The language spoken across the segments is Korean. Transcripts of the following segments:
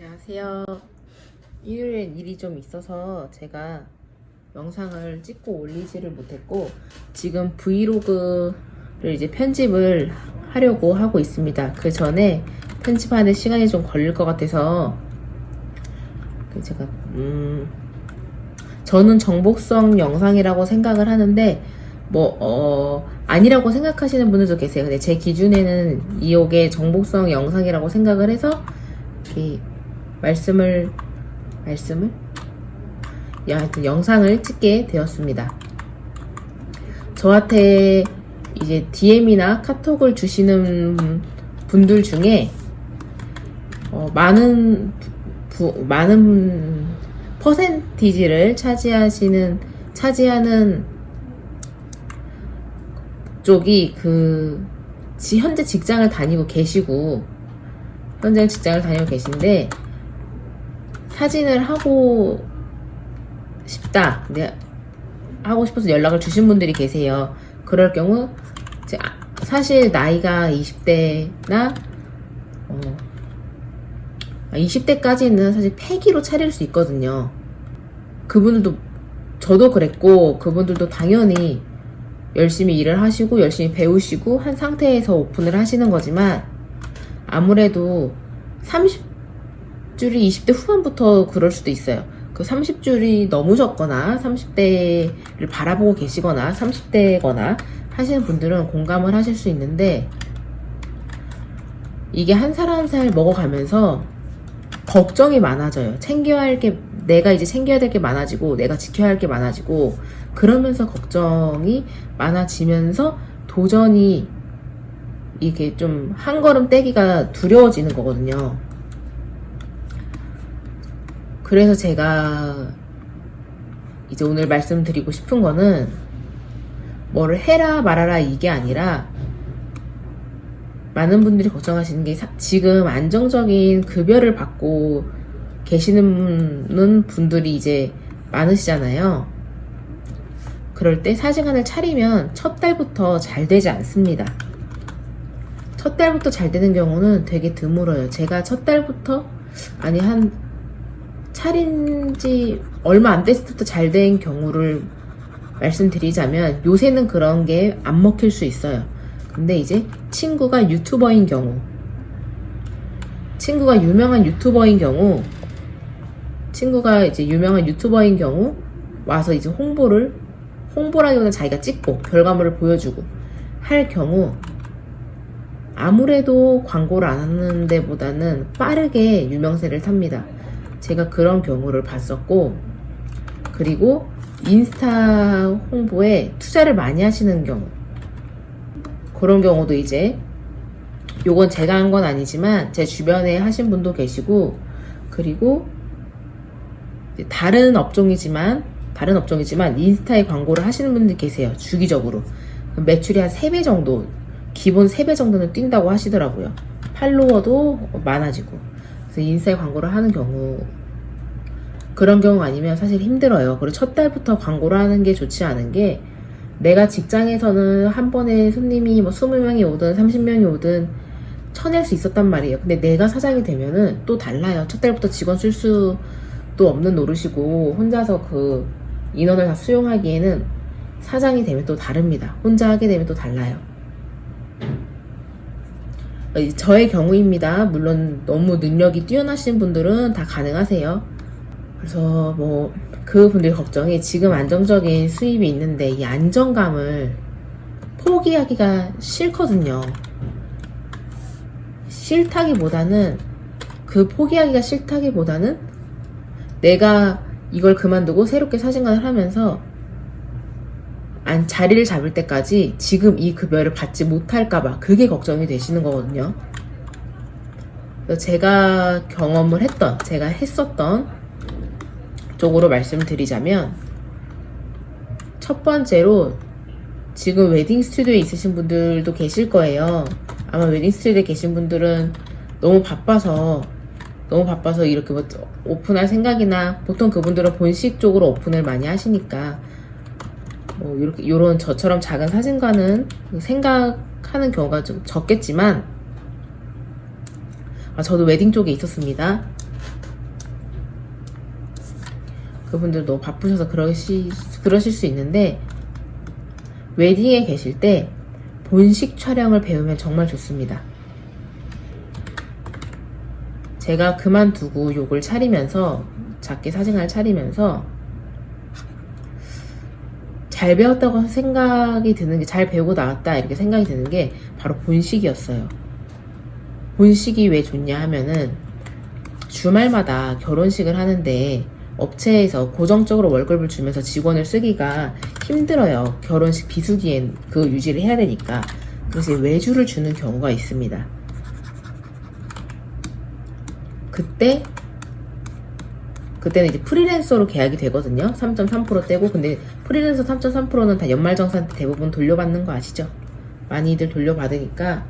안녕하세요. 일요일엔 일이 좀 있어서 제가 영상을 찍고 올리지를 못했고 지금 브이로그를 이제 편집을 하려고 하고 있습니다. 그 전에 편집하는 시간이 좀 걸릴 것 같아서 제가 저는 정복성 영상이라고 생각을 하는데 아니라고 생각하시는 분들도 계세요. 근데 제 기준에는 이게 정복성 영상이라고 생각을 해서 이렇게 말씀을 하여튼 영상을 찍게 되었습니다. 저한테 이제 DM이나 카톡을 주시는 분들 중에 많은 퍼센티지를 차지하는 쪽이 현재 직장을 다니고 계신데 사진을 하고 싶다. 하고 싶어서 연락을 주신 분들이 계세요. 그럴 경우 사실 나이가 20대나 20대까지는 사실 패기로 차릴 수 있거든요. 그분들도 저도 그랬고 그분들도 당연히 열심히 일을 하시고 열심히 배우시고 한 상태에서 오픈을 하시는 거지만 아무래도 30줄이 20대 후반부터 그럴 수도 있어요. 그 30줄이 너무 적거나 30대를 바라보고 계시거나 30대거나 하시는 분들은 공감을 하실 수 있는데 이게 한 살 한 살 먹어가면서 걱정이 많아져요. 내가 이제 챙겨야 될 게 많아지고 내가 지켜야 할 게 많아지고 그러면서 걱정이 많아지면서 도전이 이게 좀 한 걸음 떼기가 두려워지는 거거든요. 그래서 제가 이제 오늘 말씀드리고 싶은 거는 뭐를 해라 말아라 이게 아니라 많은 분들이 걱정하시는 게 지금 안정적인 급여를 받고 계시는 분들이 이제 많으시잖아요. 그럴 때 사직안을 차리면 첫 달부터 잘 되지 않습니다. 첫 달부터 잘 되는 경우는 되게 드물어요. 제가 첫 달부터 차린 지 얼마 안 됐을 때부터 잘 된 경우를 말씀드리자면 요새는 그런 게 안 먹힐 수 있어요. 근데 이제 친구가 유명한 유튜버인 경우 와서 이제 홍보라기보다는 자기가 찍고 결과물을 보여주고 할 경우 아무래도 광고를 안 하는 데보다는 빠르게 유명세를 탑니다. 제가 그런 경우를 봤었고, 그리고 인스타 홍보에 투자를 많이 하시는 경우, 그런 경우도 이제 요건 제가 한 건 아니지만 제 주변에 하신 분도 계시고, 그리고 다른 업종이지만 인스타에 광고를 하시는 분들 계세요. 주기적으로 매출이 한 3배 정도, 기본 3배 정도는 뛴다고 하시더라고요. 팔로워도 많아지고. 그래서 인스타에 광고를 하는 경우, 그런 경우 아니면 사실 힘들어요. 그리고 첫 달부터 광고를 하는 게 좋지 않은 게, 내가 직장에서는 한 번에 손님이 20명이 오든 30명이 오든 쳐낼 수 있었단 말이에요. 근데 내가 사장이 되면은 또 달라요. 첫 달부터 직원 쓸 수도 없는 노릇이고 혼자서 그 인원을 다 수용하기에는 사장이 되면 또 다릅니다. 혼자 하게 되면 또 달라요. 저의 경우입니다. 물론 너무 능력이 뛰어나신 분들은 다 가능하세요. 그래서 그분들 걱정이 지금 안정적인 수입이 있는데 이 안정감을 포기하기가 싫거든요. 포기하기가 싫다기보다는 내가 이걸 그만두고 새롭게 사진관을 하면서 자리를 잡을 때까지 지금 이 급여를 받지 못할까봐 그게 걱정이 되시는 거거든요. 제가 제가 했었던 쪽으로 말씀드리자면, 첫 번째로 지금 웨딩 스튜디오에 있으신 분들도 계실 거예요. 아마 웨딩 스튜디오에 계신 분들은 너무 바빠서 이렇게 오픈할 생각이나, 보통 그분들은 본식 쪽으로 오픈을 많이 하시니까 요런 저처럼 작은 사진관은 생각하는 경우가 좀 적겠지만, 저도 웨딩 쪽에 있었습니다. 그분들도 바쁘셔서 그러실 수 있는데, 웨딩에 계실 때 본식 촬영을 배우면 정말 좋습니다. 제가 그만두고 요걸 차리면서, 작게 사진관을 차리면서 잘 배웠다고 생각이 드는 게, 잘 배우고 나왔다 이렇게 생각이 드는 게 바로 본식이었어요. 본식이 왜 좋냐 하면은, 주말마다 결혼식을 하는데 업체에서 고정적으로 월급을 주면서 직원을 쓰기가 힘들어요. 결혼식 비수기엔 그 유지를 해야 되니까. 그래서 외주를 주는 경우가 있습니다. 그때는 이제 프리랜서로 계약이 되거든요. 3.3% 떼고. 근데 프리랜서 3.3%는 다 연말정산 때 대부분 돌려받는 거 아시죠? 많이들 돌려받으니까.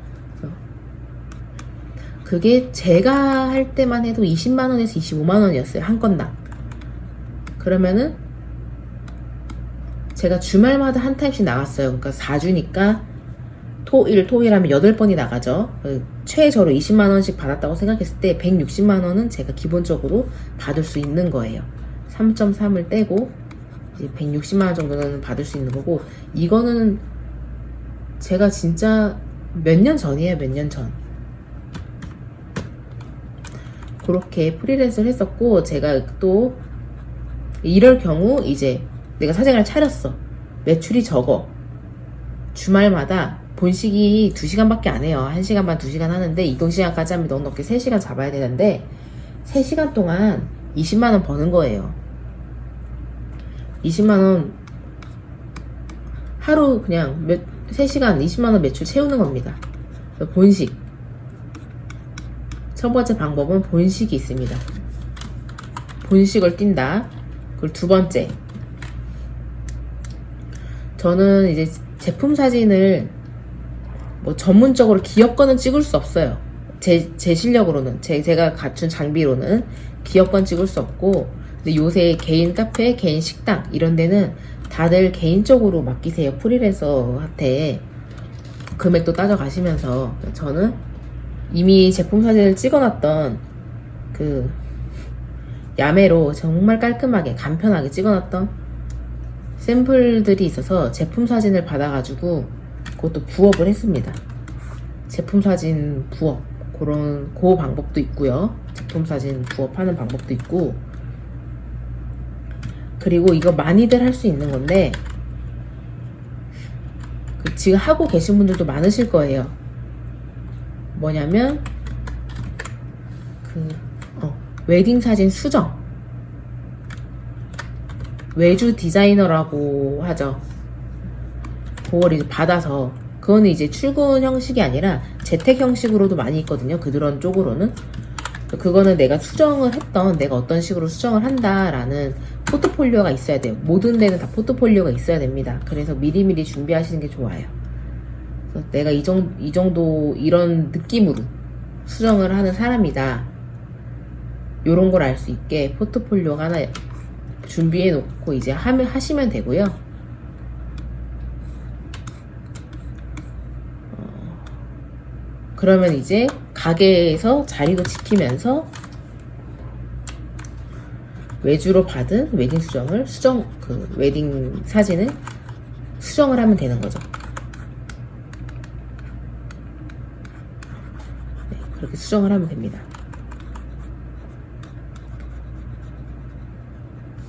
그게 제가 할 때만 해도 20만원에서 25만원이었어요. 한 건당. 그러면은 제가 주말마다 한 타임씩 나갔어요. 그러니까 4주니까 토일 하면 8번이 나가죠. 최저로 20만원씩 받았다고 생각했을 때 160만원은 제가 기본적으로 받을 수 있는 거예요. 3.3을 떼고 이제 160만원 정도는 받을 수 있는 거고, 이거는 제가 진짜 몇 년 전이에요. 몇 년 전. 그렇게 프리랜서를 했었고, 제가 또 이럴 경우 이제 내가 사생활 차렸어. 매출이 적어. 주말마다 본식이 2시간밖에 안 해요. 1시간 반, 2시간 하는데 이동시간까지 하면 넉넉히 3시간 잡아야 되는데 3시간 동안 20만원 버는 거예요. 20만원 하루 그냥 3시간 20만원 매출 채우는 겁니다. 본식. 첫 번째 방법은 본식이 있습니다. 본식을 띈다. 그리고 두 번째, 저는 이제 제품 사진을 뭐 전문적으로 기업 거는 찍을 수 없어요. 제 실력으로는, 제가 갖춘 장비로는 기업 건 찍을 수 없고, 근데 요새 개인 카페, 개인 식당 이런 데는 다들 개인적으로 맡기세요. 프리랜서한테 금액도 따져가시면서. 저는 이미 제품 사진을 찍어놨던 그 야매로 정말 깔끔하게 간편하게 찍어놨던 샘플들이 있어서 제품 사진을 받아가지고 그것도 부업을 했습니다. 제품 사진 부업, 그 방법도 있고요. 제품 사진 부업하는 방법도 있고, 그리고 이거 많이들 할 수 있는 건데, 지금 하고 계신 분들도 많으실 거예요. 뭐냐면 웨딩 사진 수정, 외주 디자이너라고 하죠. 그걸 이제 받아서, 그거는 이제 출근 형식이 아니라 재택 형식으로도 많이 있거든요. 그런 쪽으로는. 그거는 내가 수정을 했던, 내가 어떤 식으로 수정을 한다라는 포트폴리오가 있어야 돼요. 모든 데는 다 포트폴리오가 있어야 됩니다. 그래서 미리미리 준비하시는 게 좋아요. 그래서 내가 이 정도 이런 느낌으로 수정을 하는 사람이다, 요런 걸 알 수 있게 포트폴리오가 하나 준비해 놓고 이제 하시면 되고요. 그러면 이제 가게에서 자리도 지키면서 외주로 받은 웨딩 수정을 웨딩 사진을 수정을 하면 되는 거죠. 네, 그렇게 수정을 하면 됩니다.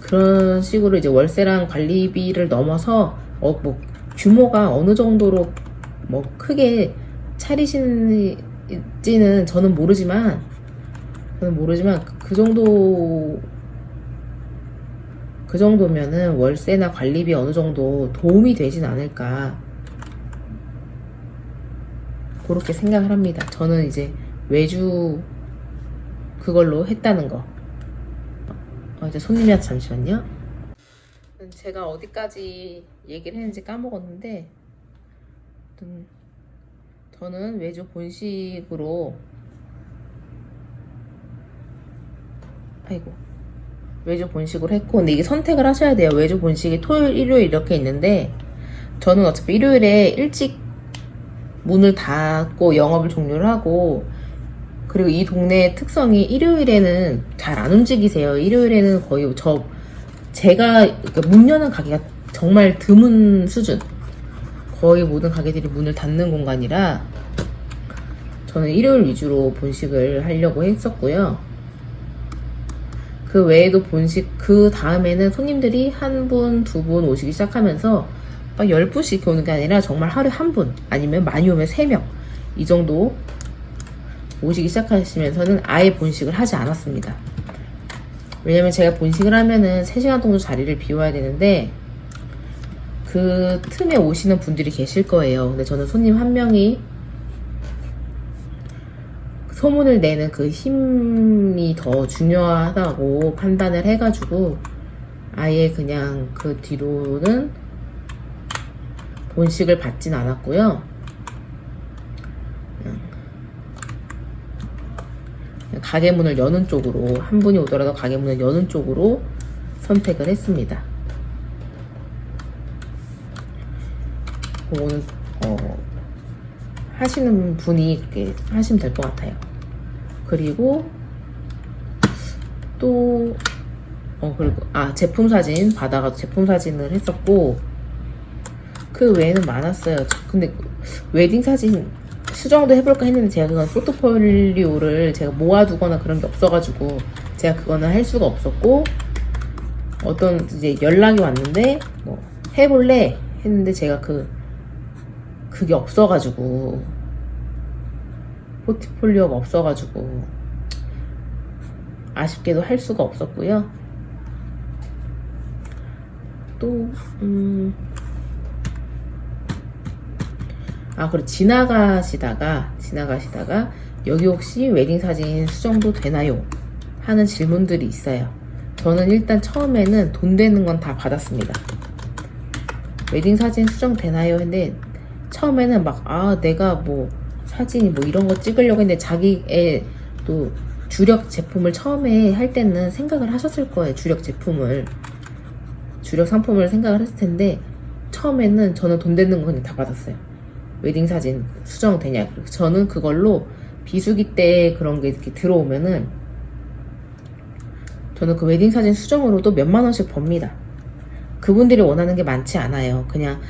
그런 식으로 이제 월세랑 관리비를 넘어서 뭐 규모가 어느 정도로 뭐 크게 차리시는지는 저는 모르지만 그 정도면은 월세나 관리비 어느 정도 도움이 되진 않을까, 그렇게 생각을 합니다. 저는 이제 외주 그걸로 했다는 거. 이제 손님이 와서 잠시만요. 제가 어디까지 얘기를 했는지 까먹었는데, 저는 외주 본식으로 외주 본식으로 했고, 근데 이게 선택을 하셔야 돼요. 외주 본식이 토요일, 일요일 이렇게 있는데, 저는 어차피 일요일에 일찍 문을 닫고 영업을 종료를 하고, 그리고 이 동네의 특성이 일요일에는 잘 안 움직이세요. 일요일에는 거의 제가 그러니까 문 여는 가게가 정말 드문 수준. 거의 모든 가게들이 문을 닫는 공간이라 저는 일요일 위주로 본식을 하려고 했었고요. 그 외에도 본식, 그 다음에는 손님들이 한 분, 두 분 오시기 시작하면서 막 10분씩 이렇게 오는 게 아니라 정말 하루에 한 분, 아니면 많이 오면 3명. 이 정도 오시기 시작하시면서는 아예 본식을 하지 않았습니다. 왜냐면 제가 본식을 하면은 3시간 정도 자리를 비워야 되는데, 그 틈에 오시는 분들이 계실 거예요. 근데 저는 손님 한 명이 소문을 내는 그 힘이 더 중요하다고 판단을 해가지고 아예 그냥 그 뒤로는 본식을 받진 않았고요. 가게 문을 여는 쪽으로, 한 분이 오더라도 가게 문을 여는 쪽으로 선택을 했습니다. 그거는 하시는 분이 그렇게 하시면 될 것 같아요. 그리고 또 그리고 제품 사진 받아가지고 제품 사진을 했었고, 그 외에는 많았어요. 근데 웨딩 사진 수정도 해볼까 했는데 제가 그건 포트폴리오를 제가 모아두거나 그런 게 없어가지고 제가 그거는 할 수가 없었고, 어떤 이제 연락이 왔는데 뭐 해볼래 했는데 제가 그게 없어가지고, 포트폴리오가 없어가지고 아쉽게도 할 수가 없었고요. 또 그리고 지나가시다가 여기 혹시 웨딩 사진 수정도 되나요? 하는 질문들이 있어요. 저는 일단 처음에는 돈 되는 건 다 받았습니다. 웨딩 사진 수정 되나요? 근데 처음에는 내가 뭐 사진이 뭐 이런 거 찍으려고 했는데, 자기의 또 주력 제품을 처음에 할 때는 생각을 하셨을 거예요. 주력 상품을 생각을 했을 텐데, 처음에는 저는 돈 되는 거 그냥 다 받았어요. 웨딩 사진 수정 되냐. 저는 그걸로 비수기 때 그런 게 이렇게 들어오면은 저는 그 웨딩 사진 수정으로도 몇만 원씩 법니다. 그분들이 원하는 게 많지 않아요. 그냥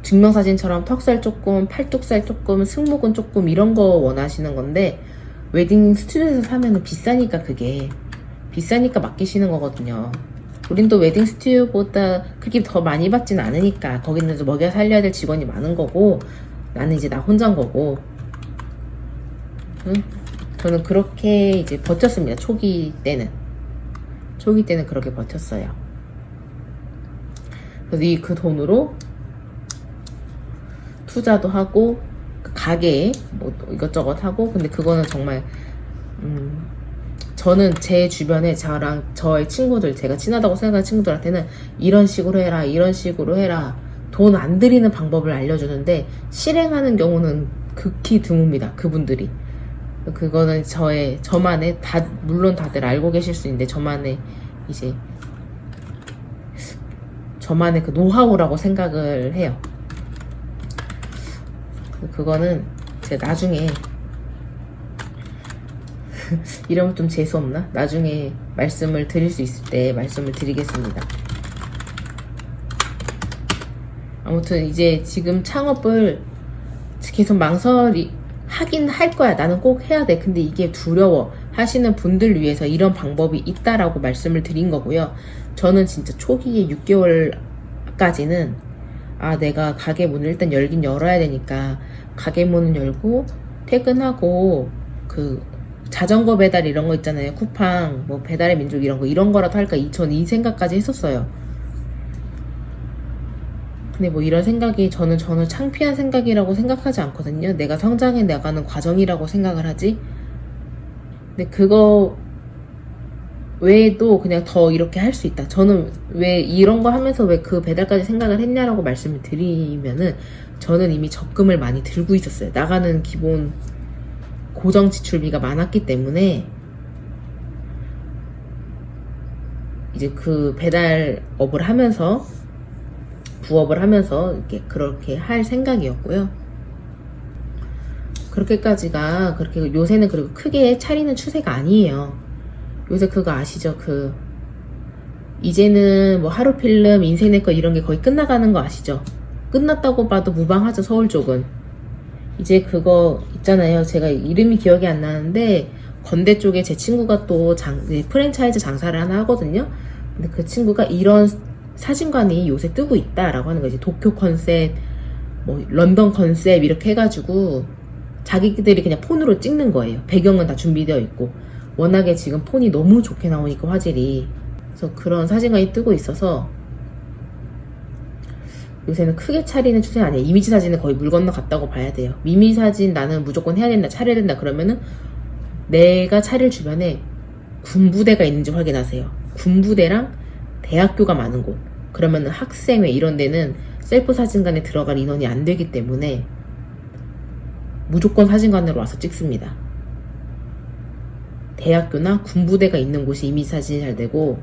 증명사진처럼 턱살 조금, 팔뚝살 조금, 승모근 조금 이런 거 원하시는 건데, 웨딩 스튜디오에서 사면은 비싸니까 맡기시는 거거든요. 우린 또 웨딩 스튜디오보다 그렇게 더 많이 받진 않으니까, 거기는 또 먹여 살려야 될 직원이 많은 거고, 나는 이제 나 혼자인 거고. 저는 그렇게 이제 버텼습니다. 초기 때는 그렇게 버텼어요. 그래서 그 돈으로 투자도 하고, 가게에 뭐 이것저것 하고. 근데 그거는 정말 저는 제 주변에 저의 친구들, 제가 친하다고 생각하는 친구들한테는 이런 식으로 해라 돈 안 들이는 방법을 알려주는데, 실행하는 경우는 극히 드뭅니다. 그분들이. 그거는 저만의 물론 다들 알고 계실 수 있는데, 저만의 그 노하우라고 생각을 해요. 그거는 제가 나중에 이러면 좀 재수없나? 나중에 말씀을 드릴 수 있을 때 말씀을 드리겠습니다. 아무튼 이제 지금 창업을 계속 하긴 할 거야. 나는 꼭 해야 돼. 근데 이게 두려워 하시는 분들 위해서 이런 방법이 있다라고 말씀을 드린 거고요. 저는 진짜 초기에 6개월까지는 내가 가게 문을 일단 열긴 열어야 되니까 가게 문을 열고 퇴근하고 그 자전거 배달 이런 거 있잖아요. 쿠팡, 뭐 배달의 민족 이런 거라도 할까, 저는 이 생각까지 했었어요. 근데 뭐 이런 생각이 저는 창피한 생각이라고 생각하지 않거든요. 내가 성장해 나가는 과정이라고 생각을 하지. 근데 그거 외에도 그냥 더 이렇게 할 수 있다. 저는 왜 이런 거 하면서 왜 그 배달까지 생각을 했냐라고 말씀을 드리면은, 저는 이미 적금을 많이 들고 있었어요. 나가는 기본 고정 지출비가 많았기 때문에 이제 그 배달업을 하면서, 부업을 하면서 이렇게 그렇게 할 생각이었고요. 그렇게까지가 그렇게 요새는 그리고 크게 차리는 추세가 아니에요. 요새 그거 아시죠? 이제는 뭐 하루 필름, 인생내 거 이런 게 거의 끝나가는 거 아시죠? 끝났다고 봐도 무방하죠, 서울 쪽은. 이제 그거 있잖아요. 제가 이름이 기억이 안 나는데 건대 쪽에 제 친구가 또 프랜차이즈 장사를 하나 하거든요. 근데 그 친구가 이런 사진관이 요새 뜨고 있다라고 하는 거지. 도쿄 컨셉, 뭐 런던 컨셉 이렇게 해가지고 자기들이 그냥 폰으로 찍는 거예요. 배경은 다 준비되어 있고. 워낙에 지금 폰이 너무 좋게 나오니까 화질이. 그래서 그런 사진관이 뜨고 있어서 요새는 크게 차리는 추세는 아니에요. 이미지 사진은 거의 물 건너 갔다고 봐야 돼요. 미미 사진 나는 무조건 해야 된다, 차려야 된다 그러면은 내가 차릴 주변에 군부대가 있는지 확인하세요. 군부대랑 대학교가 많은 곳. 그러면은 학생회 이런 데는 셀프 사진관에 들어갈 인원이 안 되기 때문에 무조건 사진관으로 와서 찍습니다. 대학교나 군부대가 있는 곳이 이미지 사진이 잘 되고,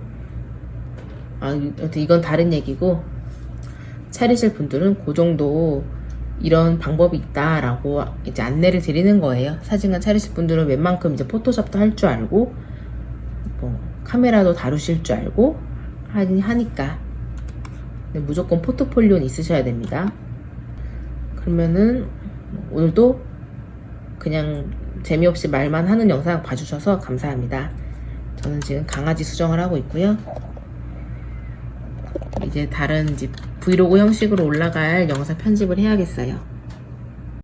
이건 다른 얘기고, 차리실 분들은 그 정도 이런 방법이 있다라고 이제 안내를 드리는 거예요. 사진관 차리실 분들은 웬만큼 이제 포토샵도 할 줄 알고, 뭐 카메라도 다루실 줄 알고 하니까. 근데 무조건 포트폴리오는 있으셔야 됩니다. 그러면은 오늘도 그냥 재미없이 말만 하는 영상 봐주셔서 감사합니다. 저는 지금 강아지 수정을 하고 있고요. 이제 다른 브이로그 형식으로 올라갈 영상 편집을 해야겠어요.